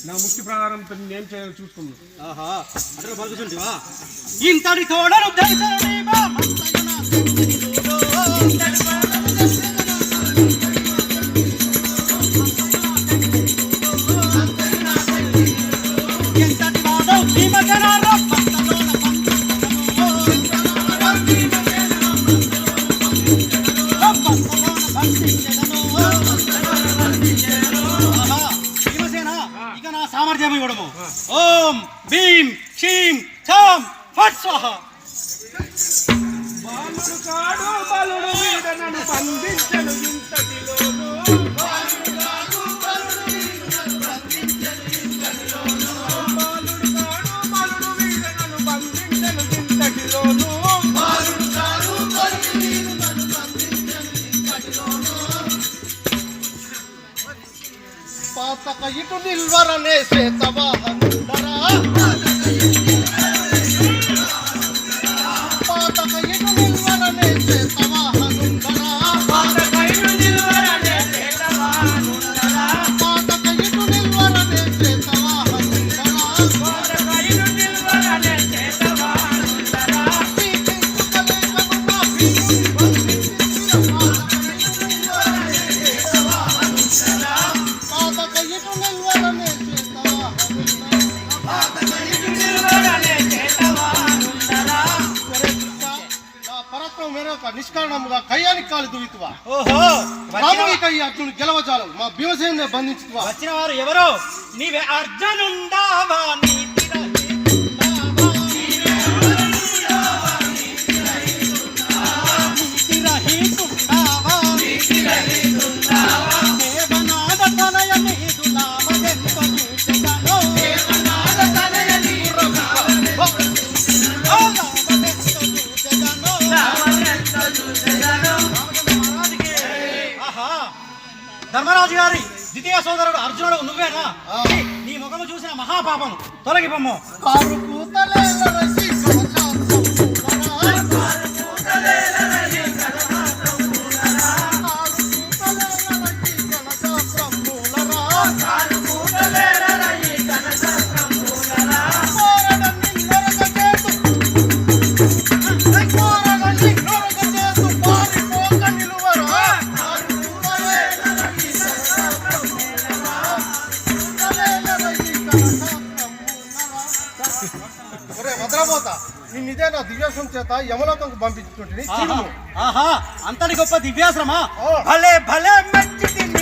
నా ముక్తి ప్రకారం నేను చేయాలి చూసుకున్నాను. ఆహా అట్లా పలుకుతుంటివా? ఇంతటి తోడను దర్శనమేమా ఎంతటి మాధవ్ భీమకరారో పంతలోన సామర్థ్యం ఇవ్వడము. ఓం భీం క్షీం ఛాం ఫట్ స్వాహా. బాలుడు కాడు బలుడు వీడ నన్ను బంధించను ఇంతటిలోను. బాలుడు కాడు బలుడు వీడ నన్ను బంధించను ఇంతటిలోను. పాతక ఇటు నిల్వరనే శ్వేతవాహనుండరా, పాతక ఇటు నిల్వరనే శ్వేతవాహనుండరా, పాతక ఇటు నిల్వరనే శ్వేతవాహనుండరా, పాతక ఇటు నిల్వరనే శ్వేతవాహనుండరా, పాతక ఇటు నిల్వరనే శ్వేతవాహనుండరా, నిష్కారణముగా కయ్యానికి కాలు దువితువా. ఓహో రాముని కయ్య అర్జును గెలవజాలు మా భీమసేనుని బంధించుతువా. వచ్చిన వారు ఎవరో? నీవే అర్జునుండావా ధర్మరాజు గారి ద్వితీయ సోదరుడు అర్జునుడు నువ్వేనా? నీ ముఖము చూసిన మహాపాపము తొలగిపోము. నిన్నిదే నా దివ్యాసం చేత యమలోకంకు పంపించుకుంటుంది. అంతటి గొప్ప దివ్యాశ్రమా? భలే భలే మంచిది.